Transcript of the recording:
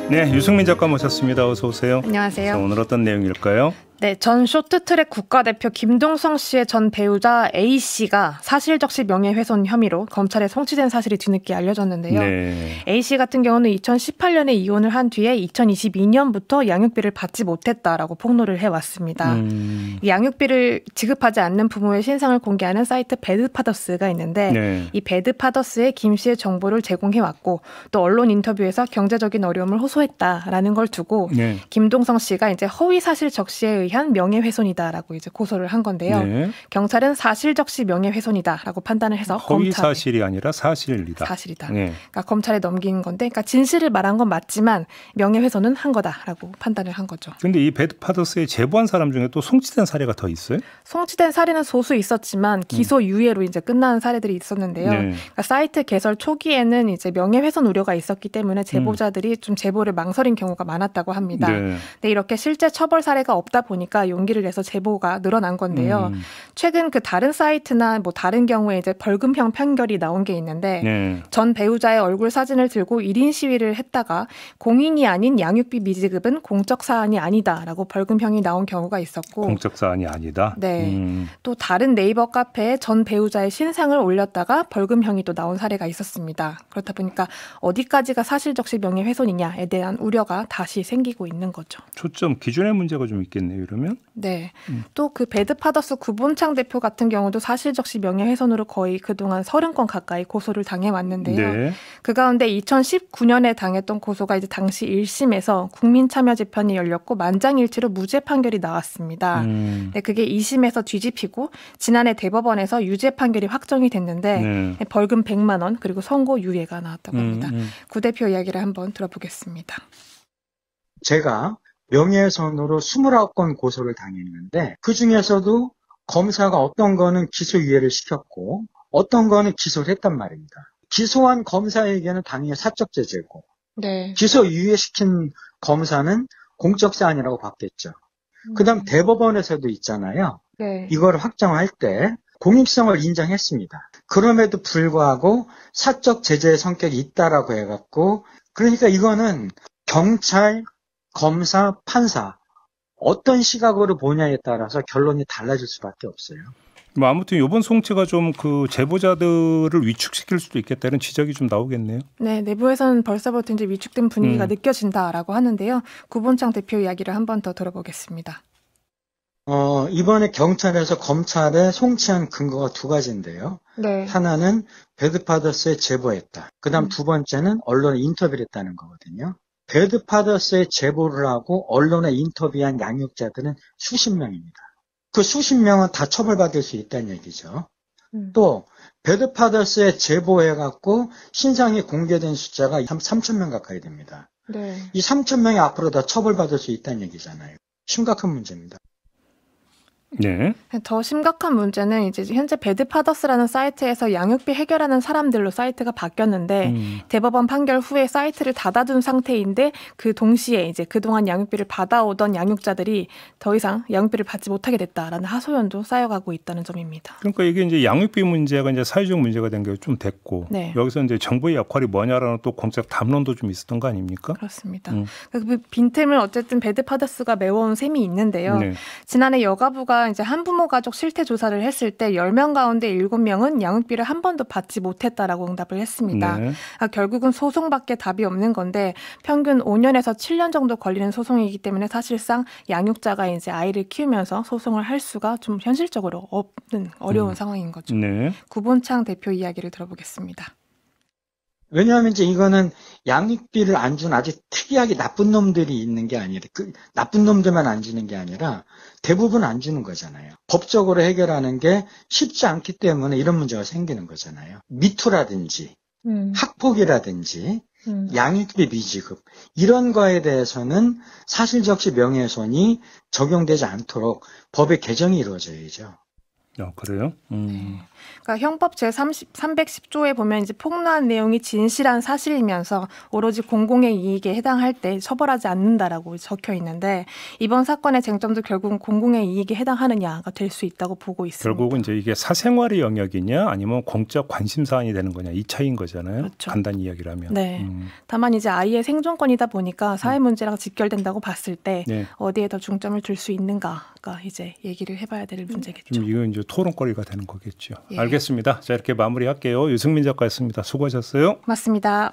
네, 유승민 작가 모셨습니다. 어서 오세요. 안녕하세요. 자, 오늘 어떤 내용일까요? 네, 전 쇼트트랙 국가대표 김동성 씨의 전 배우자 A 씨가 사실적시 명예훼손 혐의로 검찰에 송치된 사실이 뒤늦게 알려졌는데요. 네. A 씨 같은 경우는 2018년에 이혼을 한 뒤에 2022년부터 양육비를 받지 못했다라고 폭로를 해왔습니다. 이 양육비를 지급하지 않는 부모의 신상을 공개하는 사이트 배드파더스가 있는데 네. 이 배드파더스에 김 씨의 정보를 제공해왔고 또 언론 인터뷰에서 경제적인 어려움을 호소했다라는 걸 두고 네. 김동성 씨가 이제 허위 사실 적시에 의한 명예훼손이다라고 이제 고소를 한 건데요. 네. 경찰은 사실적시 명예훼손이다라고 판단을 해서 허위 검찰에 사실이 아니라 사실이다. 사실이다. 네. 그러니까 검찰에 넘긴 건데, 그러니까 진실을 말한 건 맞지만 명예훼손은 한 거다라고 판단을 한 거죠. 그런데 이 배드파더스에 제보한 사람 중에 또 송치된 사례가 더 있어요? 송치된 사례는 소수 있었지만 기소 유예로 이제 끝나는 사례들이 있었는데요. 네. 그러니까 사이트 개설 초기에는 이제 명예훼손 우려가 있었기 때문에 제보자들이 좀 제보를 망설인 경우가 많았다고 합니다. 네. 근데 이렇게 실제 처벌 사례가 없다 보니까 용기를 내서 제보가 늘어난 건데요. 최근 그 다른 사이트나 뭐 다른 경우에 이제 벌금형 판결이 나온 게 있는데 네. 전 배우자의 얼굴 사진을 들고 1인 시위를 했다가 공인이 아닌 양육비 미지급은 공적 사안이 아니다라고 벌금형이 나온 경우가 있었고 공적 사안이 아니다. 네. 또 다른 네이버 카페에 전 배우자의 신상을 올렸다가 벌금형이 또 나온 사례가 있었습니다. 그렇다 보니까 어디까지가 사실적시 명예훼손이냐에 대한 우려가 다시 생기고 있는 거죠. 초점 기준의 문제가 좀 있겠네요. 이러면. 네. 또 그 배드파더스 구본창 대표 같은 경우도 사실적시 명예훼손으로 거의 그동안 30건 가까이 고소를 당해왔는데요. 네. 그 가운데 2019년에 당했던 고소가 이제 당시 1심에서 국민참여재판이 열렸고 만장일치로 무죄 판결이 나왔습니다. 네, 그게 2심에서 뒤집히고 지난해 대법원에서 유죄 판결이 확정이 됐는데 네. 벌금 100만 원 그리고 선고 유예가 나왔다고 합니다. 구 대표 이야기를 한번 들어보겠습니다. 제가 명예훼손으로 29건 고소를 당했는데 그중에서도 검사가 어떤 거는 기소유예를 시켰고 어떤 거는 기소를 했단 말입니다. 기소한 검사에게는 당연히 사적 제재고 네. 기소유예시킨 검사는 공적 사안이라고 봤겠죠. 그다음 대법원에서도 있잖아요. 네. 이걸 확정할 때 공익성을 인정했습니다. 그럼에도 불구하고 사적 제재의 성격이 있다라고 해갖고 그러니까 이거는 경찰, 검사, 판사 어떤 시각으로 보냐에 따라서 결론이 달라질 수밖에 없어요. 뭐 아무튼 이번 송치가 좀 그 제보자들을 위축시킬 수도 있겠다는 지적이 좀 나오겠네요. 네, 내부에서는 벌써부터 이제 위축된 분위기가 느껴진다라고 하는데요. 구본창 대표 이야기를 한 번 더 들어보겠습니다. 이번에 경찰에서 검찰에 송치한 근거가 두 가지인데요. 네. 하나는 배드파더스에 제보했다. 그다음 두 번째는 언론에 인터뷰를 했다는 거거든요. 배드파더스에 제보를 하고 언론에 인터뷰한 양육자들은 수십 명입니다. 그 수십 명은 다 처벌받을 수 있다는 얘기죠. 또 배드파더스에 제보해갖고 신상이 공개된 숫자가 3,000명 가까이 됩니다. 네. 이 3,000명이 앞으로 다 처벌받을 수 있다는 얘기잖아요. 심각한 문제입니다. 네. 더 심각한 문제는 이제 현재 배드파더스라는 사이트에서 양육비 해결하는 사람들로 사이트가 바뀌었는데 대법원 판결 후에 사이트를 닫아둔 상태인데 그 동시에 이제 그동안 양육비를 받아오던 양육자들이 더 이상 양육비를 받지 못하게 됐다라는 하소연도 쌓여가고 있다는 점입니다. 그러니까 이게 이제 양육비 문제가 이제 사회적 문제가 된 게 좀 됐고 네. 여기서 이제 정부의 역할이 뭐냐라는 또 공적 담론도 좀 있었던 거 아닙니까? 그렇습니다. 그 빈틈을 어쨌든 배드파더스가 메워온 셈이 있는데요. 네. 지난해 여가부가 이제 한부모 가족 실태 조사를 했을 때 10명 가운데 7명은 양육비를 한 번도 받지 못했다라고 응답을 했습니다. 네. 결국은 소송밖에 답이 없는 건데 평균 5년에서 7년 정도 걸리는 소송이기 때문에 사실상 양육자가 이제 아이를 키우면서 소송을 할 수가 좀 현실적으로 없는 어려운 상황인 거죠. 네. 구본창 대표 이야기를 들어보겠습니다. 왜냐하면 이제 이거는 양육비를 안 준 아주 특이하게 나쁜 놈들이 있는 게 아니라 그 나쁜 놈들만 안 주는 게 아니라 대부분 안 주는 거잖아요. 법적으로 해결하는 게 쉽지 않기 때문에 이런 문제가 생기는 거잖아요. 미투라든지 학폭이라든지 양육비 미지급 이런 거에 대해서는 사실적시 명예훼손이 적용되지 않도록 법의 개정이 이루어져야죠. 그래요? 그러니까 형법 제 310조에 보면 이제 폭로한 내용이 진실한 사실이면서 오로지 공공의 이익에 해당할 때 처벌하지 않는다라고 적혀 있는데 이번 사건의 쟁점도 결국은 공공의 이익에 해당하느냐가 될 수 있다고 보고 있습니다. 결국은 이제 이게 사생활의 영역이냐 아니면 공적 관심 사안이 되는 거냐 이 차이인 거잖아요. 그렇죠. 간단히 이야기를 하면. 네. 다만 이제 아이의 생존권이다 보니까 사회 문제랑 직결된다고 봤을 때 네. 어디에 더 중점을 둘 수 있는가가 이제 얘기를 해봐야 될 문제겠죠. 좀 이건 이제 토론거리가 되는 거겠죠. 예. 알겠습니다. 자, 이렇게 마무리할게요. 유승민 작가였습니다. 수고하셨어요. 맞습니다.